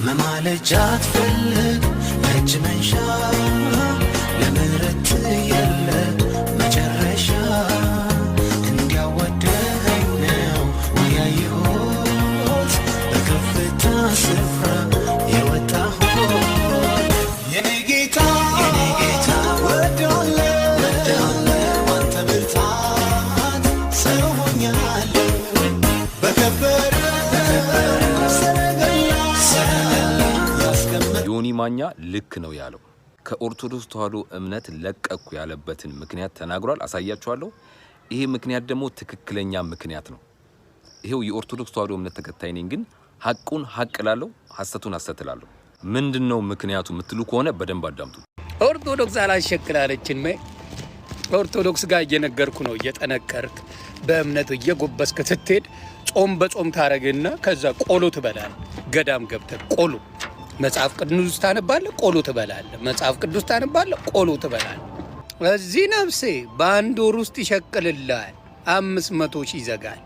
መማለጃ አትፈልግ እጅ መንሻ ለምህረት የለ መጨረሻ እንዲያወደኸኝ ነው ያየሁት በከፍታ ስፍራ የወጣሁት የኔ ጌታ ወዳለሁ አንተ ብርታት ሰው ሆኛለሁ በከበረ ዮኒ ማኛ ልክ ነው ያለው ከኦርቶዶክስ ተዋህዶ እምነት ለቀኩ ያለበትን ምክንያት ተናግሯል። አሳያችኋለሁ። ይሄ ምክንያት ደግሞ ትክክለኛ ምክንያት ነው። ይሄው የኦርቶዶክስ ተዋህዶ እምነት ተከታይ ነኝ፣ ግን ሐቁን ሐቅ ላለው ሐሰቱን ሐሰት ላለው ምንድነው ምክንያቱ ምትሉ ከሆነ በደንብ አዳምጡ። ኦርቶዶክስ አላሸክላለችን ኦርቶዶክስ ጋር እየነገርኩ ነው። እየጠነከርክ በእምነት እየጎበስክ ስትሄድ ጾም በጾም ታረግና ከዛ ቆሎ ትበላል። ገዳም ገብተህ ቆሎ መጽሐፍ ቅዱስ ታነባለህ፣ ቆሎ ትበላለህ። መጽሐፍ ቅዱስ ታነባለህ፣ ቆሎ ትበላለህ። እዚህ ነፍሴ በአንድ ወር ውስጥ ይሸቅልልሃል፣ 500,000 ይዘጋል።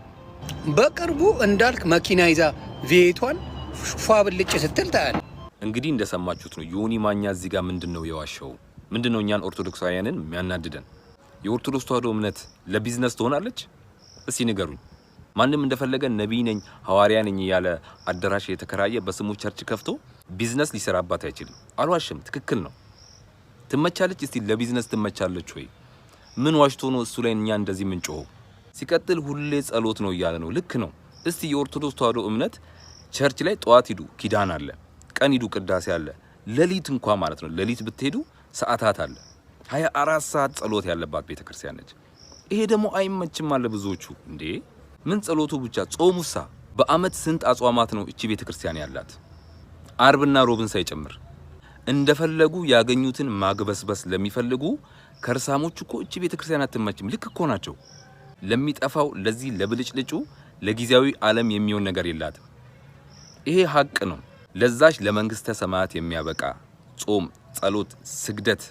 በቅርቡ እንዳልክ መኪና ይዛ ቤቷን ፏ ብልጭ ስትል ታያለህ። እንግዲህ እንደሰማችሁት ነው። ዮኒ ማኛ እዚህ ጋር ምንድነው የዋሸው? ምንድነው እኛን ኦርቶዶክሳውያንን የሚያናድደን? የኦርቶዶክስ ተዋህዶ እምነት ለቢዝነስ ትሆናለች? እስቲ ንገሩኝ። ማንም እንደፈለገ ነብይ ነኝ ሐዋርያ ነኝ ያለ አዳራሽ የተከራየ በስሙ ቸርች ከፍቶ ቢዝነስ ሊሰራባት አይችልም። አልዋሽም፣ ትክክል ነው። ትመቻለች። እስቲ ለቢዝነስ ትመቻለች ወይ? ምን ዋሽቶ ነው እሱ ላይ እኛ እንደዚህ ምን ጮኸው? ሲቀጥል ሁሌ ጸሎት ነው እያለ ነው። ልክ ነው። እስቲ የኦርቶዶክስ ተዋህዶ እምነት ቸርች ላይ ጠዋት ሂዱ ኪዳን አለ፣ ቀን ሂዱ ቅዳሴ አለ፣ ሌሊት እንኳን ማለት ነው ሌሊት ብትሄዱ ሰዓታት አለ። 24 ሰዓት ጸሎት ያለባት ቤተክርስቲያን ነች። ይሄ ደግሞ አይመችም አለ ብዙዎቹ። እንዴ ምን ጸሎቱ ብቻ ጾሙሳ? በአመት ስንት አጽዋማት ነው እቺ ቤተክርስቲያን ያላት? አርብና ሮብን ሳይጨምር እንደፈለጉ ያገኙትን ማግበስበስ ለሚፈልጉ ከርሳሞች እኮ እቺ ቤተክርስቲያን አትመችም። ልክ እኮ ናቸው። ለሚጠፋው ለዚህ ለብልጭልጩ ለጊዜያዊ ዓለም የሚሆን ነገር የላትም። ይሄ ሐቅ ነው። ለዛሽ ለመንግስተ ሰማያት የሚያበቃ ጾም፣ ጸሎት፣ ስግደት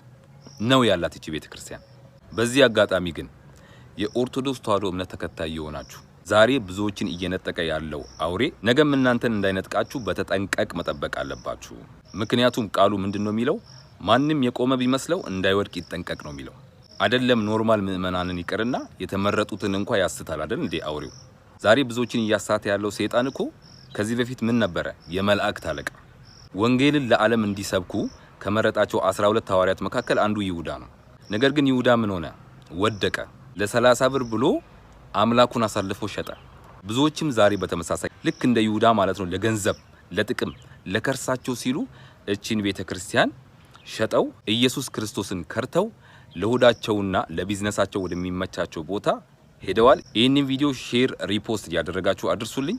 ነው ያላት እቺ ቤተክርስቲያን። በዚህ አጋጣሚ ግን የኦርቶዶክስ ተዋህዶ እምነት ተከታይ የሆናችሁ ዛሬ ብዙዎችን እየነጠቀ ያለው አውሬ ነገም እናንተን እንዳይነጥቃችሁ በተጠንቀቅ መጠበቅ አለባችሁ። ምክንያቱም ቃሉ ምንድነው የሚለው? ማንም የቆመ ቢመስለው እንዳይወድቅ ይጠንቀቅ ነው የሚለው። አይደለም ኖርማል ምእመናንን ይቀርና የተመረጡትን እንኳን ያስታል አይደል እንዴ አውሬው። ዛሬ ብዙዎችን እያሳተ ያለው ሰይጣን እኮ ከዚህ በፊት ምን ነበረ? የመላእክት አለቃ። ወንጌልን ለዓለም እንዲሰብኩ ከመረጣቸው 12 ሐዋርያት መካከል አንዱ ይሁዳ ነው። ነገር ግን ይሁዳ ምን ሆነ? ወደቀ። ለ30 ብር ብሎ አምላኩን አሳልፎ ሸጠ። ብዙዎችም ዛሬ በተመሳሳይ ልክ እንደ ይሁዳ ማለት ነው ለገንዘብ፣ ለጥቅም፣ ለከርሳቸው ሲሉ እቺን ቤተክርስቲያን ሸጠው ኢየሱስ ክርስቶስን ከርተው ለሆዳቸውና ለቢዝነሳቸው ወደሚመቻቸው ቦታ ሄደዋል። ይህንን ቪዲዮ ሼር፣ ሪፖስት ያደረጋችሁ አድርሱልኝ።